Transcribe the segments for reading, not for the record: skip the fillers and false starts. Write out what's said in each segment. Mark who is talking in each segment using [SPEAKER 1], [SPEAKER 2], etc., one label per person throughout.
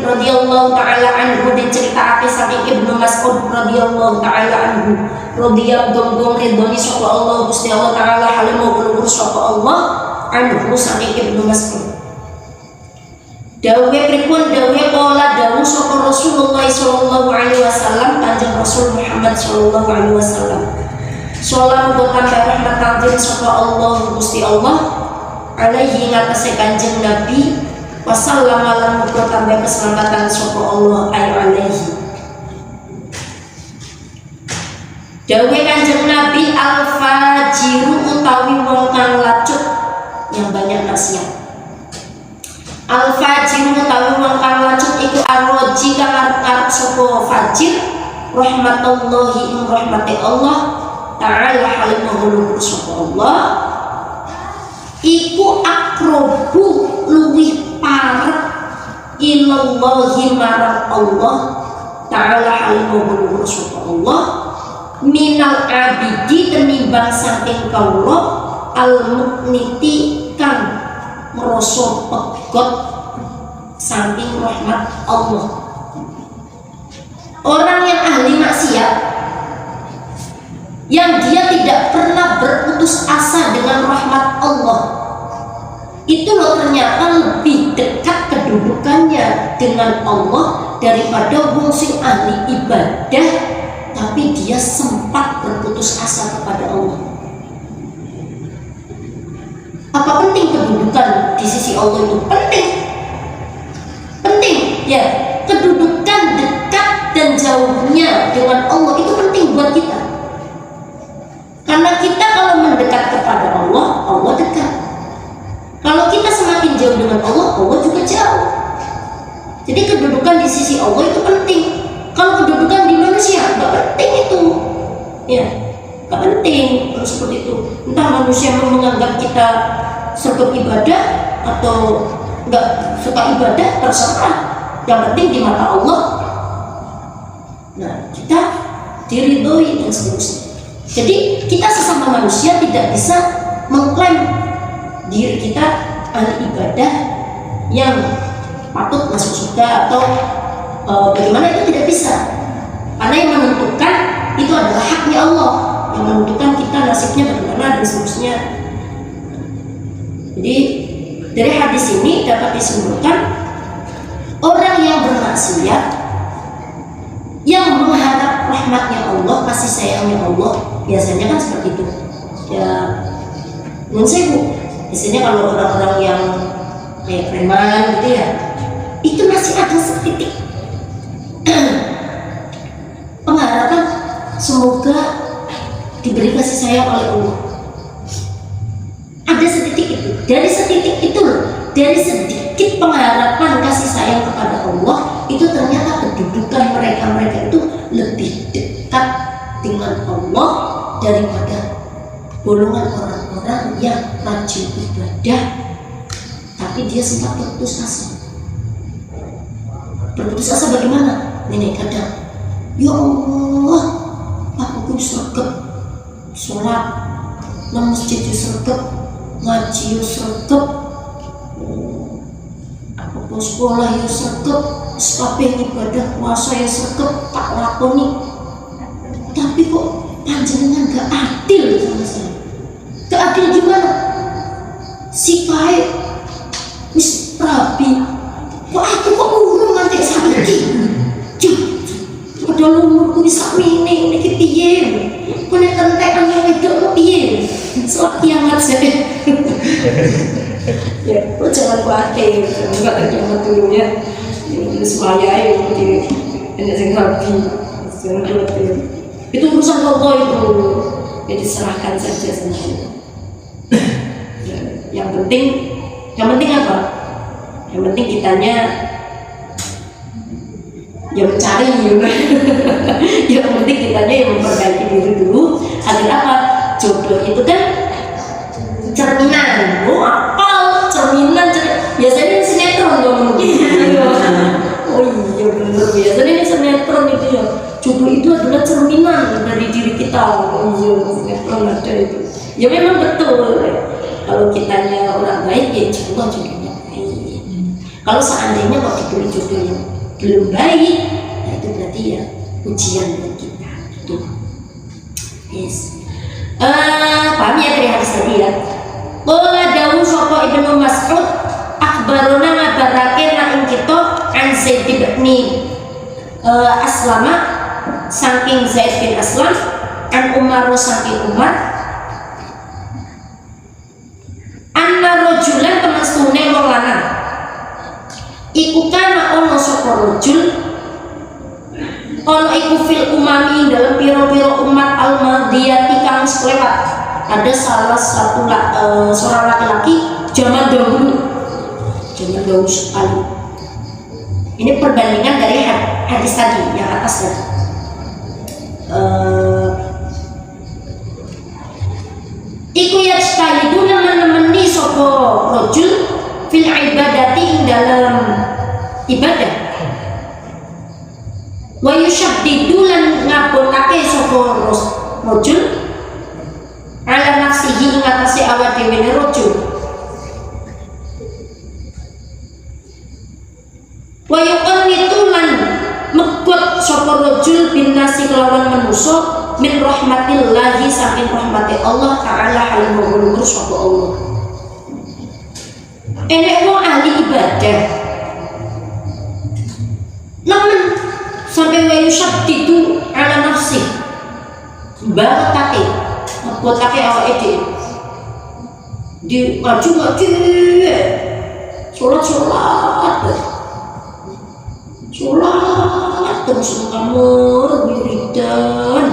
[SPEAKER 1] radhiyallahu taala anhu diceritaake saking Ibnu Mas'ud radhiyallahu taala anhu radhiyallahu ridhoni sapa Allah Gusti Allah taala halimu kulur sapa Allah anhu saking Ibnu Mas'ud dawe pripun dawe pola dawu sapa Rasulullah sallallahu alaihi wasallam kanjeng Rasul Muhammad sallallahu alaihi wasallam salam boten rahmat tanjing sapa Allah Gusti Allah alaihi ngatasé kanjeng Nabi wasallam lan muga tambah keselamatan sapa Allah alaihi dawe kanjeng Nabi al-fajiru utawi wong kang lacut yang banyak maksiat al-fajiru utawi wong kang lacut iku arroji kang arep sapa fajir rahmatullahi ing rahmati Allah ta'ala halimahul sapa Allah iku akrobu luwih parek ilallahi marang Allah ta'ala halimahul sapa Allah minal abidi tenimbang saking kawula al-mukniti kang merasa pegot saking rahmat Allah. Orang yang ahli maksiat yang dia tidak pernah berputus asa dengan rahmat Allah itu loh ternyata lebih dekat kedudukannya dengan Allah daripada wong sing ahli ibadah tapi dia sempat berputus asa kepada Allah. Apa penting kedudukan di sisi Allah itu? Penting ya, kedudukan dekat dan jauhnya dengan Allah itu penting buat kita. Karena kita kalau mendekat kepada Allah, Allah dekat. Kalau kita semakin jauh dengan Allah, Allah juga jauh. Jadi kedudukan di sisi Allah itu penting. Kalau kedudukan di manusia nggak penting itu, ya nggak penting kalau seperti itu. Entah manusia mau menganggap kita sergap ibadah atau nggak suka ibadah terserah. Yang penting di mata Allah. Nah kita diridhoi dan seterusnya. Jadi kita sesama manusia tidak bisa mengklaim diri kita ahli ibadah yang patut masuk surga atau bagaimana, itu tidak bisa. Karena yang menentukan itu adalah haknya Allah, yang menentukan kita nasibnya bagaimana dan seterusnya. Jadi dari hadis ini dapat disimpulkan orang yang bermaksiat yang mengharap rahmatnya Allah, kasih sayangnya Allah, biasanya kan seperti itu. Ya, menurut biasanya kalau orang-orang yang kayak preman gitu ya, itu masih ada setitik pengharapan semoga diberi kasih sayang oleh Allah. Ada setitik itu, dari setitik itu, dari sedikit pengharapan kasih sayang kepada Allah, itu ternyata kedudukan mereka itu lebih dekat dengan Allah daripada golongan orang-orang yang rajin ibadah tapi dia sempat berputus asa. Berputus asa bagaimana? Nenek kadang, ya Allah, aku sergap sholat nang masjid sergap, ngaji sergap, aku sekolah ya sergap, kabeh ibadah puasa ya sergap, tak lakoni. Tapi kok panjenengan gak adil sama saya? Gak adil gimana? Si baik wis rabi, kok aku kok urung nganti saiki? Padahal umurku wis sakmene iki piye? Kok nek entekan wong wedok piye? Selak kiamat saya. Ya, kok jangan khawatir, enggak kiamat dulu ya. Ini semuanya ini enak sing rabi. Jangan khawatir. Itu urusan Allah itu, jadi serahkan saja semuanya. Yang penting apa? Yang penting kitanya yang mencari, yang penting kitanya yang memperbaiki diri dulu agar apa? Jodoh itu kan cerminan. Oh apa? Cerminan. Biasanya ini sinetron dong. Oh iya benar, biasanya ini sinetron itu ya. Jodoh itu adalah cerminan dari diri kita. Oh iya, sinetron ada itu. Ya memang betul. Kalau kitanya orang baik, ya insya Allah jodohnya baik. Kalau seandainya kok diberi jodoh yang belum baik, nah itu berarti ya ujian buat kita. Gitu. Yes. Paham ya dari hadis tadi ya. Qala dawu sapa Ibnu Mas'ud akhbarona ngabarake nak ing kita an Zaid bin Aslama saking Zaid bin Aslam an Umar saking Umar anna rajulan temestune wong lanang iku kana ono sapa rajul ono iku fil umami dalam piro-piro umat al-madiyati kang selewat. Ada salah satu seorang laki-laki zaman dahulu sekali. Ini perbandingan dari hadis tadi yang atas tadi. Iku yajtahidu nemeni sapa rajul fil ibadati ing dalam ibadah. Wa yushaddidu lan ngabonake sapa rajul ala nafsihi ing atase awak dhewe ne rajul. Wa yuqannitu lan megot sapa rajul bin nasi kelawan manusa min rahmatillahi saking rahmati Allah taala hal menghulur sapa Allah. Enek wong ahli ibadah namun sampai wa yushaddidu ala nafsi barakate ngebotake awake dhewe di ngaji sholat terus kamar wiridan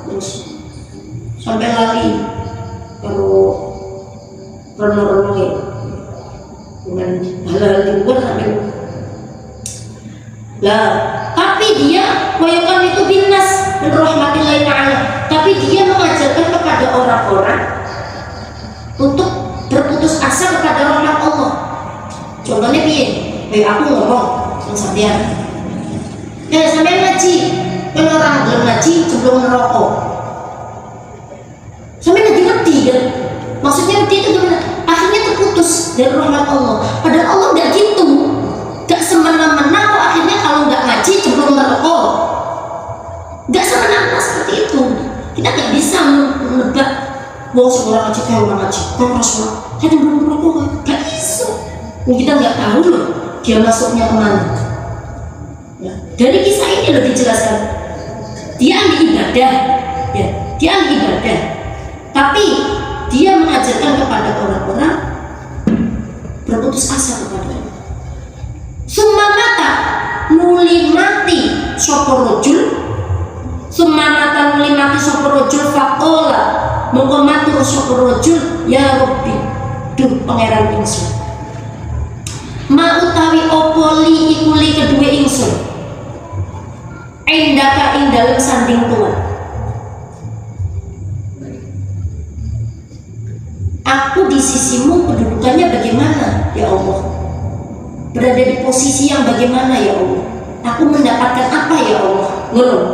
[SPEAKER 1] terus sampai lari kalau renung-renung ya dengan hal-hal di luar sampai lah. Tapi dia wayakan itu binas dan rahmatillahi ta'ala, tapi dia mengajarkan kepada orang-orang untuk berputus asa kepada rahmat Allah. Contohnya piye? Kayak aku ngomong yang sampean sampean ngaji, yang orang belum ngaji sebelum ngerokok sampean ngerti kan? Maksudnya ngerti itu gimana? Akhirnya terputus dari rahmat Allah. Padahal Allah nggak gitu, nggak semena-mena kok akhirnya kalau nggak ngaji sebelum ngerokok, nggak semena-mena seperti itu. Kita nggak bisa menebak bahwa semua ngaji kayak orang ngaji kok rasul kita belum ngerokok, nggak bisa. Kita nggak tahu loh dia masuknya kemana. Ya, dari kisah ini loh dijelaskan dia ahli ibadah, ya, dia ahli ibadah, tapi dia mengajarkan kepada orang-orang berputus asa kepada Allah. Summa mata nuli mati sapa rajul, summa mata nuli mati sapa rajul faqala mongko matur sapa rajul ya Rabbi, duh pangeran ingsun, ma utawi opo li iku li kedue ingsun indaka ing dalem sanding Tuhan. Aku di sisimu kedudukannya bagaimana ya Allah, berada di posisi yang bagaimana ya Allah, aku mendapatkan apa ya Allah. Ngeluh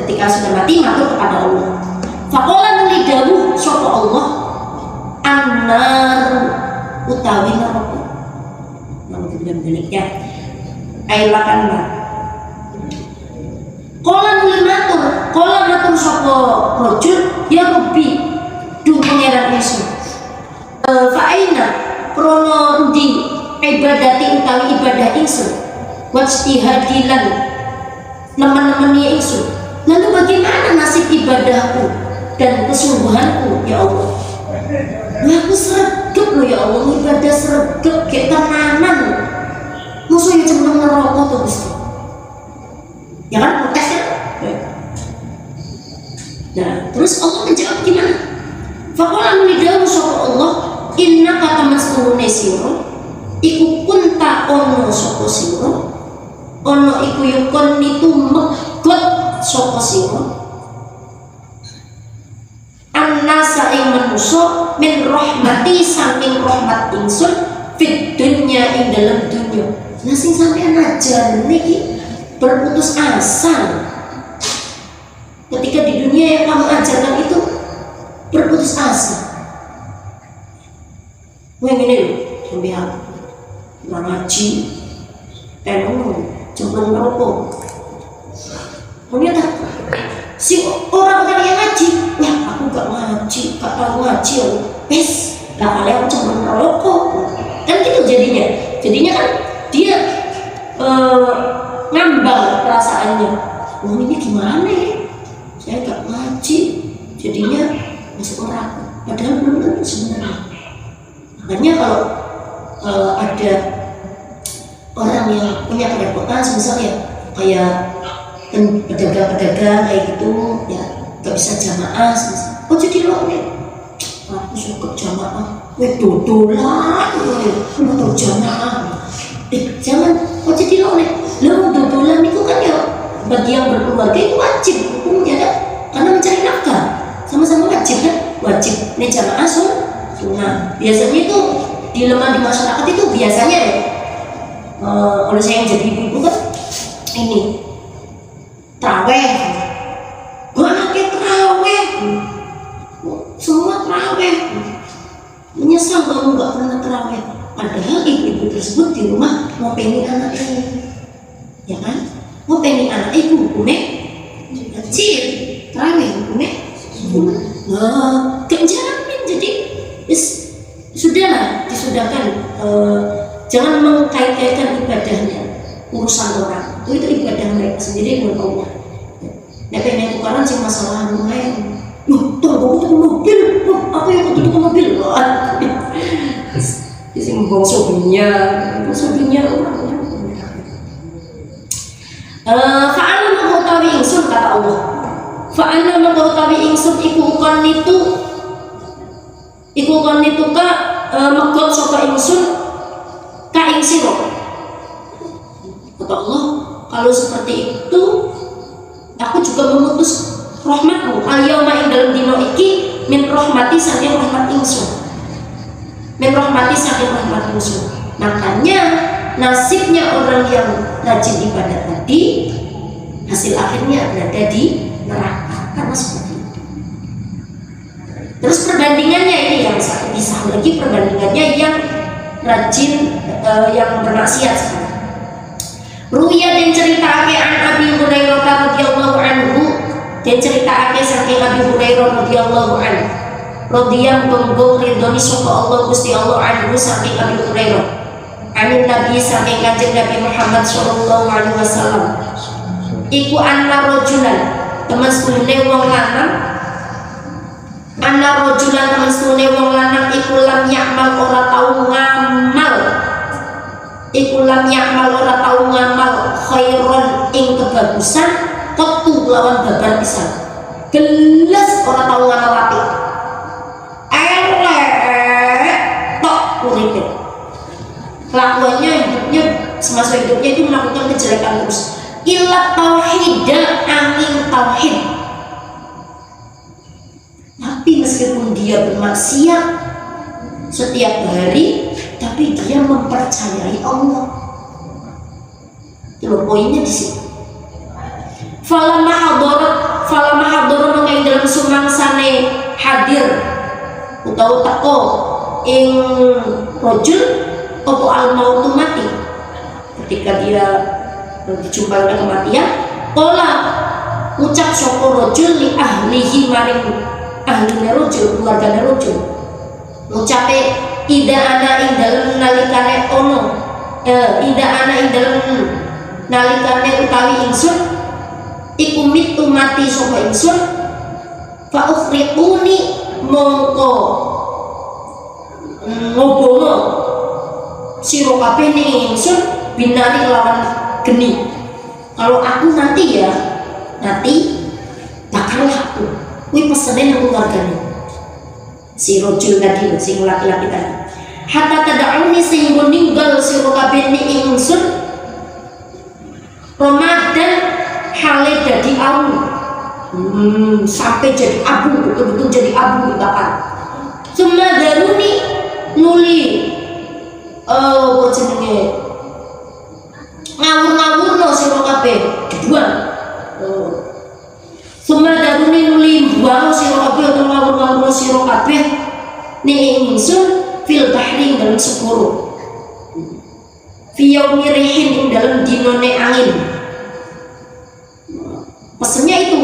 [SPEAKER 1] ketika sudah mati matur kepada Allah. Faqala nuli dawuh sapa Allah annar utawi neraka. Namun benar-benar ya ailakan mak Kola nuli matur sapa rajul ya Rabbi, duh pangeran ingsun, fa'aina krono ndi ibadati utawi ibadah ingsun wajtihadilan nemen-nemeni ingsun, lalu bagaimana nasib ibadahku dan kesungguhanku ya Allah. Aku sregep loh ya Allah, ibadah sregep kayak tenanan, musuhnya cemplung neraka tuh Gusti. Ya kan protes ya? Nah, terus Allah menjawab gimana? Faqala nulidawu sapa Allah innaka tamasune sira iku kunta ono sapa sira ono iku yukon itu megot sapa sira annasa ing manusa min rahmati saking rahmat ingsun fid dunya ing dalam dunya. Nah sing sampeyan aja niki berputus asa ketika di dunia yang kamu ajarkan itu berputus asa. Wah ini loh sampai ngaji tenon jempol rokok. Ternyata si orang yang ngaji, wah aku gak ngaji, gak tahu ngaji, lah kalian aku cuma ngerokok, kan gitu jadinya kan dia ngambang perasaannya, ini gimana ya, saya gak ngaji, jadinya masuk neraka, padahal belum tentu sebenarnya. Makanya kalau ada orang yang punya kerepotan, misalnya kayak pedagang-pedagang kayak gitu ya, gak bisa jamaah, oh jadi lo nih aku suka jamaah, dodolan atau jamaah, jangan, oh jadi lo nih lo dodolan itu kan ya bagi yang berkeluarga itu wajib hukumnya kan, karena mencari nafkah sama-sama wajib kan, wajib nih jamaah sunnah. Biasanya itu dilema di masyarakat itu biasanya ya, kalau saya yang jadi ibu kan ini traweh, gue anaknya traweh, semua traweh, menyesal kamu gak pernah traweh, padahal ibu-ibu tersebut di rumah mau pengen anaknya, ya kan, mau pengen anak ibu hukumnya kecil, traweh hukumnya kejamin. Jadi sudahlah, disudahkan, jangan mengkait-kaitkan ibadahnya urusan orang, itu ibadah mereka sendiri dengan Allah. Nek pengen tukaran sih masalah lumayan. Tuh aku mobil, aku yang tutup mobil. Sing bongsobinya orang. Fa'ala mengetahui ingsun, kata Allah. Fa'ala mengetahui ingsun iku kon itu ka megot sapa ingsun ka ing sira. Kata Allah, kalau seperti itu aku juga memutus rahmatmu al-yauma ing dalam dino iki min rahmati saking rahmat ingsun. Min rahmati saking rahmat ingsun. Makanya nasibnya orang yang rajin ibadah tadi hasil akhirnya berada di neraka, karena seperti itu. Terus perbandingannya ini yang satu kisah lagi, perbandingannya yang rajin yang bermaksiat sekarang. Ruya dan cerita an Abi Hurairah radhiyallahu anhu, dan cerita saking Abi Hurairah radhiyallahu anhu, radhiyallahu anhu ridhoni sapa Allah Gusti Allah anhu saking Abi Hurairah, anin Nabi saking Kanjeng Nabi Muhammad sallallahu alaihi wasallam, iku anna rajulan temen sedune wong lanang, anna rajulan temen sedune wong lanang iku lam yakmal ora tau ngamal, iku lam yakmal ora tau ngamal khairon ing kebagusan ketu lawan babar pisan, gelas ora tau ngamal apik, elek tok uripe, kelakuannya hidupnya semasa hidupnya itu melakukan kejelekan terus. Illa tauhidah angin tauhid, tapi meskipun dia bermaksiat setiap hari, tapi dia mempercayai Allah. Itu poinnya di sini. Falamma hadarat mengenai dalam sumangsane hadir utawa teko ing rajul apa al mautu mati, ketika dia dijumpai oleh kematian, qala ucap sapa rajul li ahlihi maring ahline rajul, keluargane rajul, ngucape ida ana ing dalem nalikane ono, ida ana ing dalem nalikane utawi ingsun iku mitu mati sapa ingsun, fa ukhriquni mongko ngobomo sira kabeh ning ingsun binari lawan geni. Kalau aku nanti bakallah aku kuwi pesene nang keluargane si rojul tadi, si laki-laki tadi, hatta tada'uni sehingga ninggal sira kabeh ning ingsun Ramadan hale dadi abu, sampai jadi abu, betul-betul jadi abu dibakar. Semua daruni nuli apa jenenge ngawur-ngawurno sira kabeh dibuang. Semua daruni nuli buang sira kabeh atau ngawur-ngawurno sira kabeh ning ingsun fil bahri dalam sepuro. fi yaumi rihin ing dalam dinone angin. Pesennya itu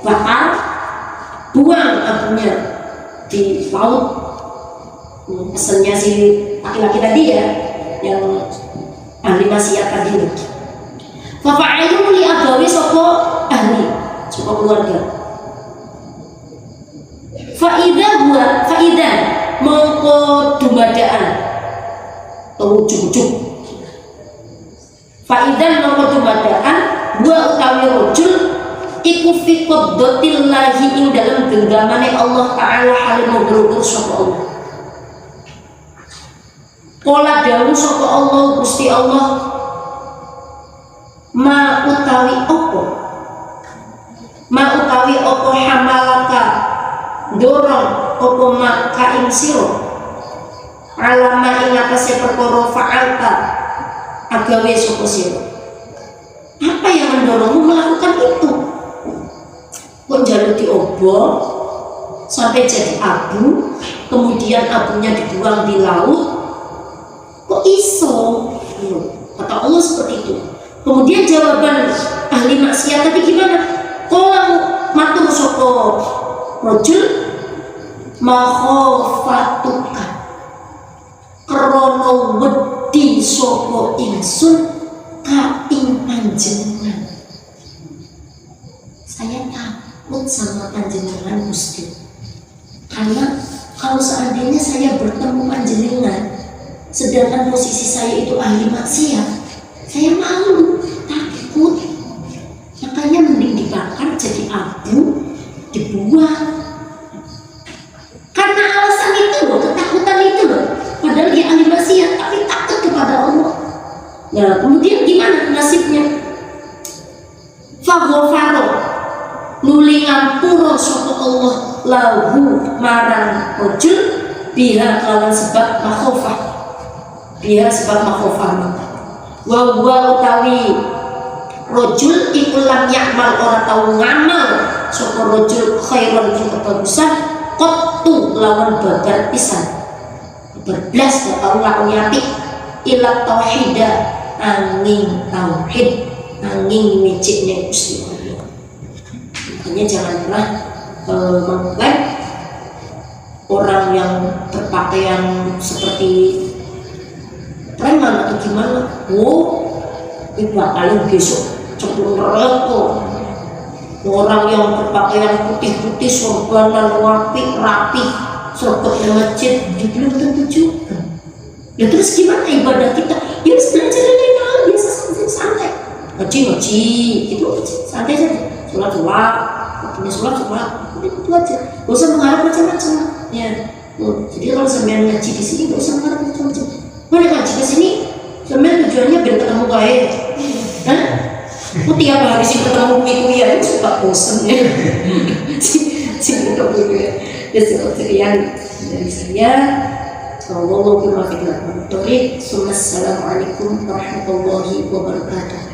[SPEAKER 1] bakar, buang abunya di laut. Pesennya si laki-laki tadi ya, yang ahli maksiat tadi. Fa fa'alu li agawi sapa ahli, sapa keluarga. Fa'idha mongko dumadaan atau ujuk-ujuk. Fa'idha mongko dumadaan wa utawi rojul iku fi qabdatillahi ing dalam genggamane Allah Ta'ala halim ngurus sapa Allah. Kala dawuh sapa Allah Gusti Allah, ma utawi opo hamalaka dorong opo maka ing sira alama ing atase perkara fa'alta agawe sapa sira. Apa yang mendorongmu melakukan itu? Kok jaluk diobor sampai jadi abu, kemudian abunya dibuang di laut? Kok iso? Kata Allah seperti itu. Kemudian jawaban ahli maksiat tadi gimana? Kalau matur sapa rajul makhafatuka krana wedi sapa ingsun ka ing panjenengan. Saya takut sama panjenengan Gusti. Karena kalau seandainya saya bertemu panjenengan sedangkan posisi saya itu ahli maksiat, saya malu, takut. Makanya mending dibakar jadi abu, dibuang. Karena alasan itu loh, ketakutan itu loh. Padahal dia ahli maksiat, tapi takut kepada Allah. Nah, kemudian gimana nasibnya? Faghfaro nuli ngampura sapa Allah lahu marang rajul biha kalan sebab makhofah. Biha sebab makhofah. Wa utawi rajul iku lam ya'mal ora tau ngamal sapa rajul khairan ing kebagusan qattu lawan babar pisan. Berblas gak tau lakoni apik ila tauhida angin tauhid angin mejiknya Gusti Allah. Makanya jangan pernah mengklaim orang yang berpakaian seperti preman atau gimana. Ini bakalan besok cemplung neraka. Orang yang berpakaian putih-putih sorbanan rapi sergap di masjid, belum tentu juga. Ya terus gimana ibadah kita? Ya harus belajar yang lain, biasa santai. Ngaji itu santai saja. Sholat, waktunya sholat, itu aja. Gak usah mengharap macam-macam. Ya. Jadi kalau sampean ngaji di sini gak usah mengharap macam-macam. Mana ngaji ke sini? Sampean tujuannya biar ketemu kaya. Hah? Aku tiap hari sih ketemu kuya itu suka bosan ya. Ketemu kuya. Ya sekian dari saya. Wallahu a'lam bishawab. Assalamualaikum warahmatullahi wabarakatuh.